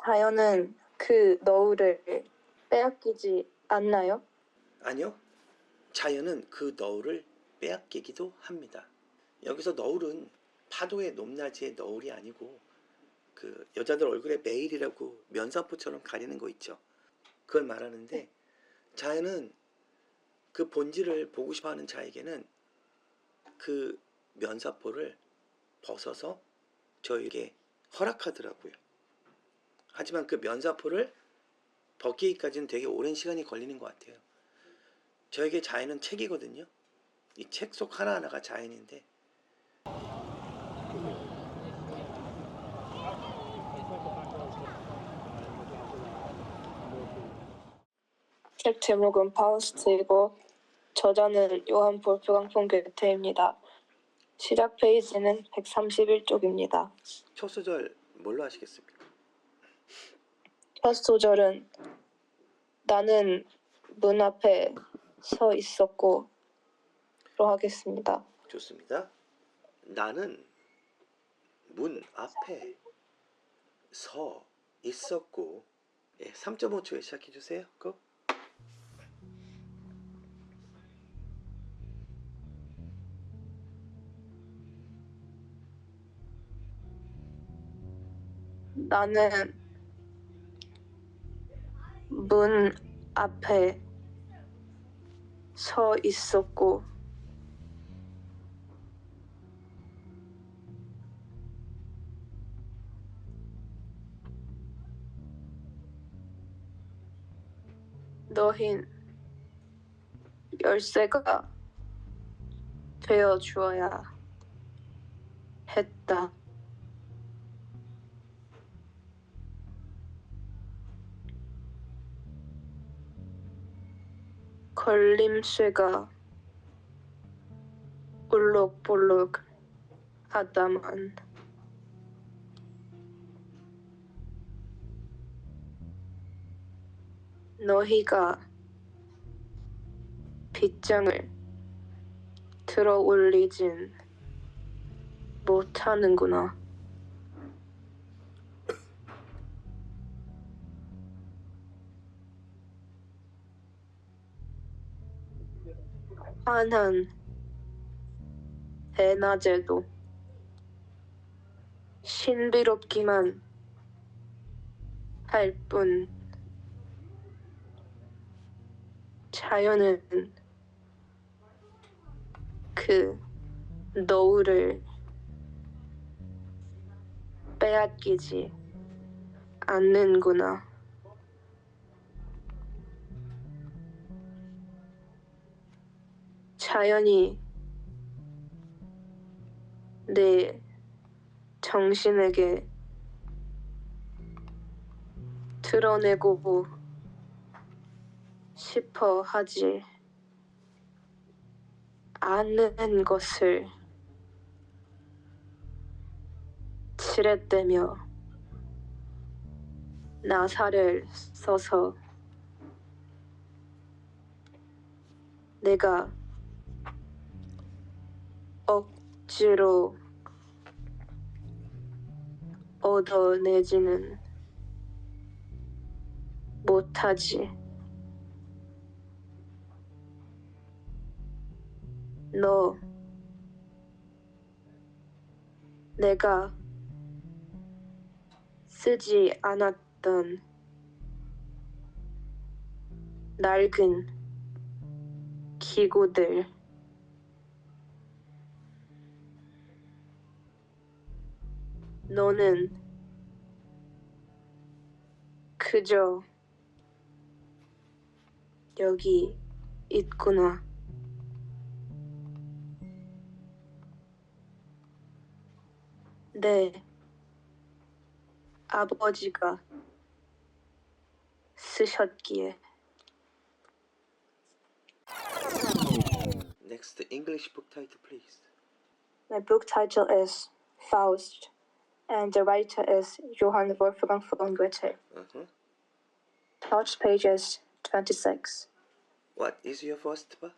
자연은 그 너울을 빼앗기지 않나요? 아니요. 자연은 그 너울을 빼앗기기도 합니다. 여기서 너울은 파도의 높낮이의 너울이 아니고 그 여자들 얼굴에 메일이라고 면사포처럼 가리는 거 있죠. 그걸 말하는데 자연은 그 본질을 보고 싶어하는 자에게는 그 면사포를 벗어서 저에게 허락하더라고요. 하지만 그 면사포를 벗기기까지는 되게 오랜 시간이 걸리는 것 같아요. 저에게 자연은 책이거든요. 이 책 속 하나하나가 자연인데 책 제목은 파우스트이고 저자는 요한 볼프강 폰 괴테입니다. 시작 페이지는 131쪽입니다. 첫 소절 뭘로 하시겠습니까? 첫 소절은 나는 문 앞에 서 있었고 로 하겠습니다. 좋습니다. 나는 문 앞에 서 있었고 3.5초에 시작해 주세요. 고. 나는 문 앞에 서 있었고 너흰 열쇠가 되어 주어야 했다. 걸림쇠가 울룩불룩 하다만 너희가 빗장을 들어 올리진 못하는구나. 환한 대낮에도 신비롭기만 할 뿐 자연은 그 너울을 빼앗기지 않는구나. 자연이 내 정신에게 드러내고 싶어 하지 않는 것을 지렛대며 나사를 써서 내가 억지로 얻어내지는 못하지. 너, 내가 쓰지 않았던 낡은 기구들, 너는 그저 여기 있구나. 내 아버지가 쓰셨기에. Next English book title, please. My book title is Faust, and the writer is Johann Wolfgang von Goethe. Touch pages 26. What is your first book?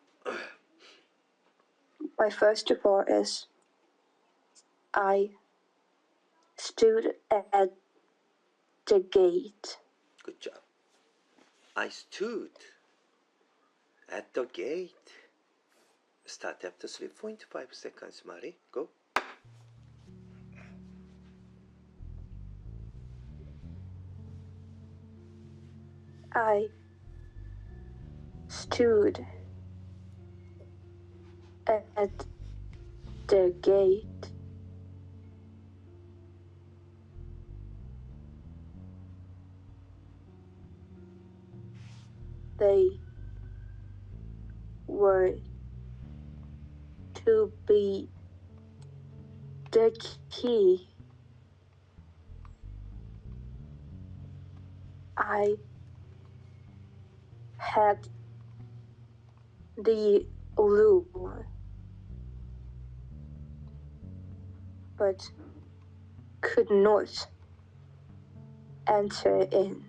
My first thought is, I stood at the gate. Good job. I stood at the gate. Start after 3.5 seconds, Mari. Go. I stood at the gate. They were to be the key. I had the lure, but could not enter in.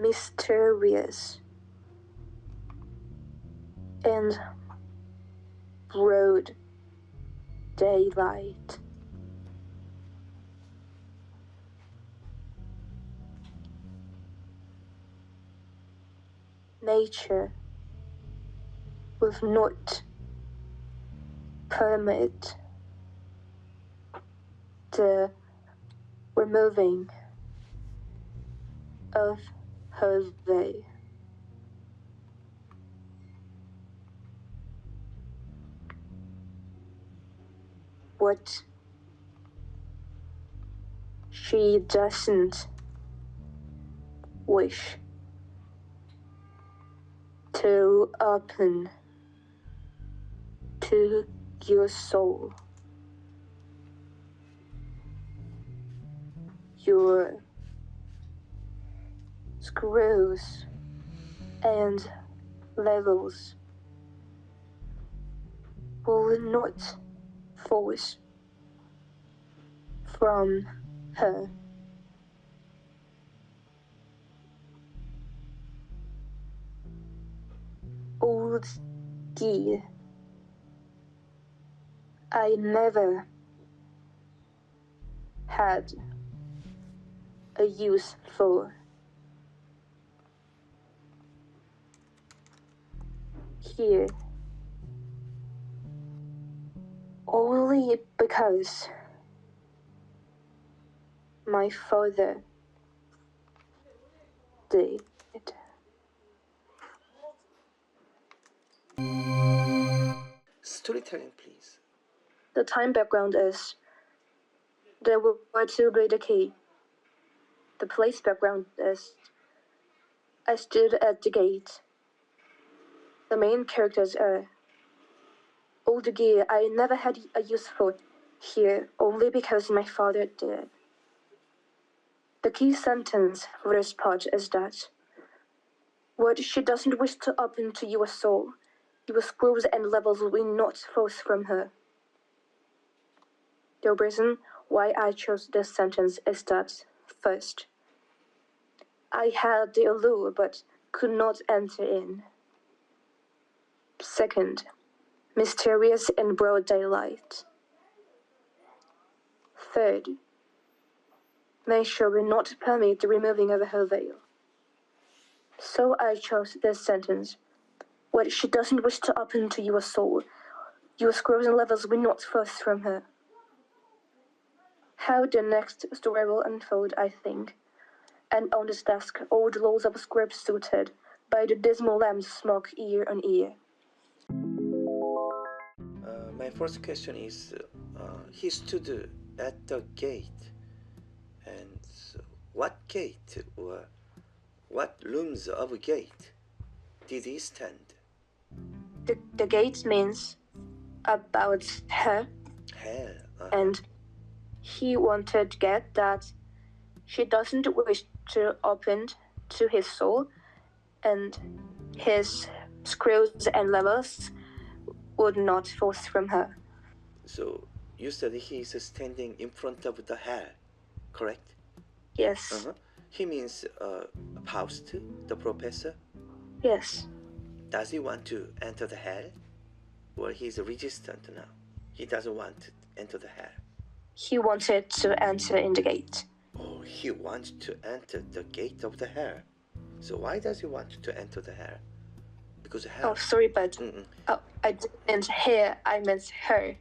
Mysterious and broad daylight. Nature will not permit the removing of her veil. What she doesn't wish to open to your soul, your screws and levels will not force from her. Old gear I never had a use for. Here, only because my father did. Storytelling, please. The time background is there were to be the key. The place background is I stood at the gate. The main characters are old gear I never had a use for here only because my father did. The key sentence for this part is that what she doesn't wish to open to your soul, your screws and levels will not force from her. The reason why I chose this sentence is that, first, I had the allure but could not enter in. Second, mysterious in broad daylight. Third, nature will not permit the removing of her veil. So I chose this sentence. What she doesn't wish to open to your soul, your screws and levels will not force from her. How the next story will unfold, I think. And on this desk, old rolls of script suited by the dismal lamps smoke ear on ear. My first question is, he stood at the gate, and what gate or what rooms of a gate did he stand? The gate means about her, Hell. and he wanted to get that she doesn't wish to open to his soul, and his screws and levels would not force from her. So you said he is standing in front of the hell, correct? Yes. He means Faust, the professor. Yes. Does he want to enter the hell? Well, he's resistant now. He doesn't want to enter the hell. He wanted to enter in the gate. Oh, he wants to enter the gate of the hell. So why does he want to enter the hell? Because hell. Oh, sorry, but I didn't hear. I meant her.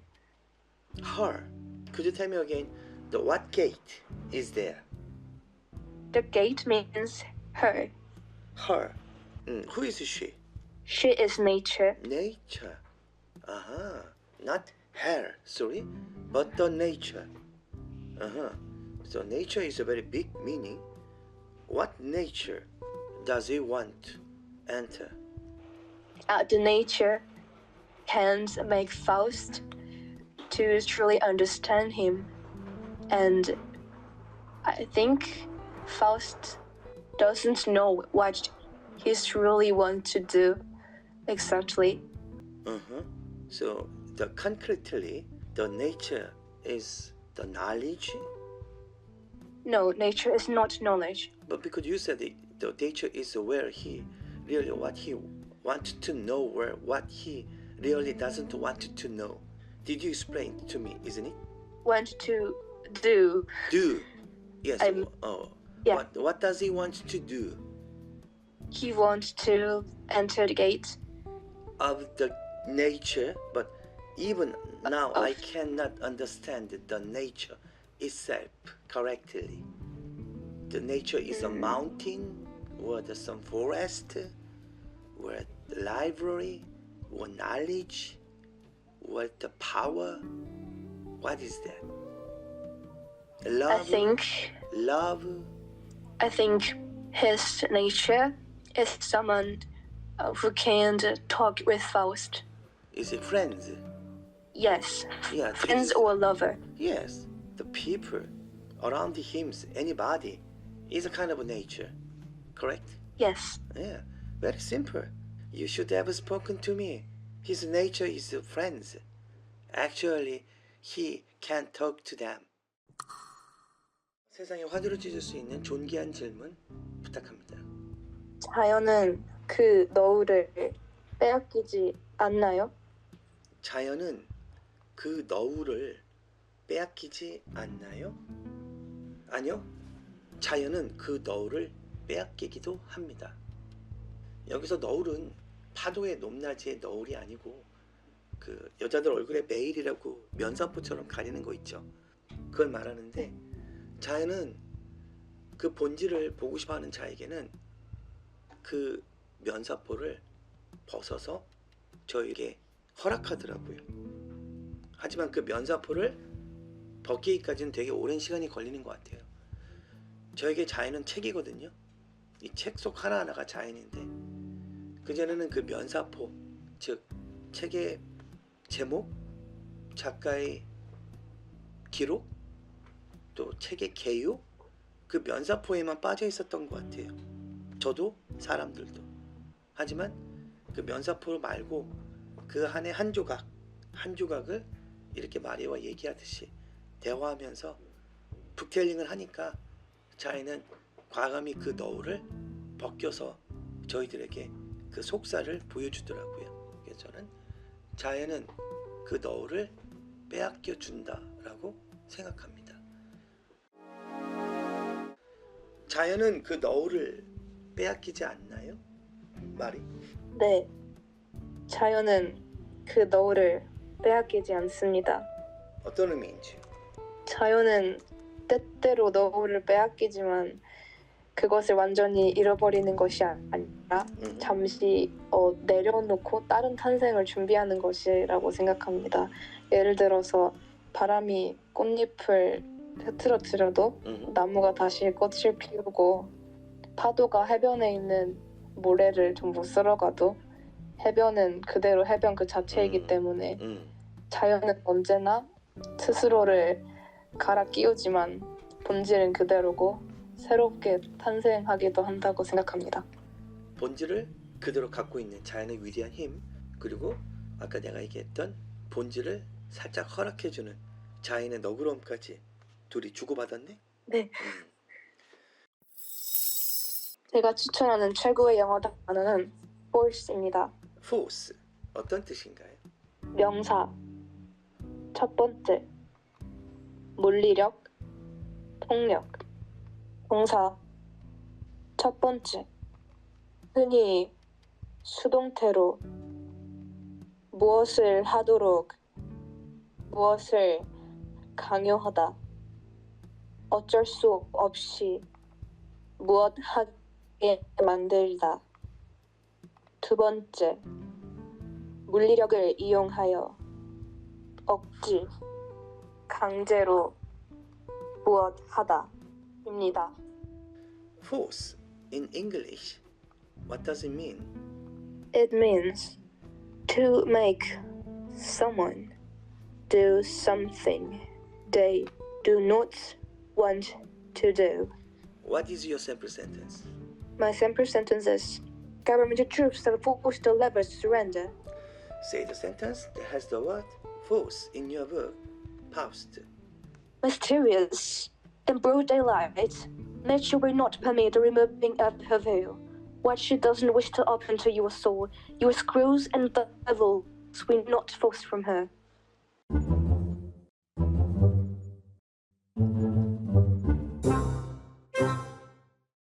Her. Could you tell me again? The what gate is there? The gate means her. Her. Who is she? She is nature. Nature. Not her, sorry, but the nature. So nature is a very big meaning. What nature does he want to enter? The nature can make Faust to truly understand him. And I think Faust doesn't know what he truly wants to do exactly. So concretely, the nature is the knowledge? No, nature is not knowledge. But because you said the nature is where he really what he wants to know, where what he really doesn't want to know. Did you explain to me, isn't it? Want to do. Do. Yes. Yeah. What does he want to do? He wants to enter the gate. Of the nature, but even now I cannot understand the nature itself correctly. The nature is a mountain, or some forest, or the library, or knowledge, or the power. What is that? Love. I think his nature is someone who can talk with Faust. Is it friends? Yes. Yeah. Friends or lover. Yes. The people around him, anybody, is a kind of a nature. Correct? Yes. Yeah. Very simple. You should have spoken to me. His nature is friends. Actually, he can talk to them. 세상에 화두를 찢을 수 있는 존귀한 질문 부탁합니다. 자연은 그 너울을 빼앗기지 않나요? 자연은 그 너울을 빼앗기지 않나요? 아니요. 자연은 그 너울을 빼앗기기도 합니다. 여기서 너울은 파도의 높낮이의 너울이 아니고 그 여자들 얼굴에 메일이라고 면사포처럼 가리는 거 있죠. 그걸 말하는데 자연은 그 본질을 보고 싶어하는 자에게는 그 면사포를 벗어서 저에게 허락하더라고요. 하지만 그 면사포를 벗기기까지는 되게 오랜 시간이 걸리는 것 같아요. 저에게 자연은 책이거든요. 이 책 속 하나하나가 자연인데 그전에는 그 면사포, 즉 책의 제목, 작가의 기록, 또 책의 개요, 그 면사포에만 빠져 있었던 것 같아요. 저도 사람들도. 하지만 그 면사포 말고 그 안에 한 조각을 이렇게 마리와 얘기하듯이 대화하면서 북텔링을 하니까 자인은 과감히 그 너울을 벗겨서 저희들에게 그 속살을 보여주더라고요. 그래서 저는 자연은 그 너울을 빼앗겨 준다라고 생각합니다. 자연은 그 너울을 빼앗기지 않나요? 말이? 네. 자연은 그 너울을 빼앗기지 않습니다. 어떤 의미인지? 자연은 때때로 너울을 빼앗기지만 그것을 완전히 잃어버리는 것이 아니라 잠시 내려놓고 다른 탄생을 준비하는 것이라고 생각합니다. 예를 들어서 바람이 꽃잎을 흐트러뜨려도 나무가 다시 꽃을 피우고 파도가 해변에 있는 모래를 전부 쓸어가도 해변은 그대로 해변 그 자체이기 때문에 자연은 언제나 스스로를 갈아 끼우지만 본질은 그대로고 새롭게 탄생하기도 한다고 생각합니다. 본질을 그대로 갖고 있는 자연의 위대한 힘, 그리고 아까 내가 얘기했던 본질을 살짝 허락해주는 자연의 너그러움까지 둘이 주고받았네? 네. 제가 추천하는 최고의 영어 단어는 Faust입니다. Faust, 어떤 뜻인가요? 명사. 첫 번째, 물리력, 폭력. 동사. 첫 번째, 흔히 수동태로 무엇을 하도록, 무엇을 강요하다, 어쩔 수 없이 무엇 하게 만들다. 두 번째, 물리력을 이용하여 억지, 강제로 무엇 하다입니다. Force in English, what does it mean? It means to make someone do something they do not want to do. What is your sample sentence? My sample sentence is government troops are forced to levers to surrender. Say the sentence that has the word force in your book. Faust. Mysterious. In broad daylight, nature will not permit the removing of her veil. What she doesn't wish to open to your soul, your screws and devils will not force from her.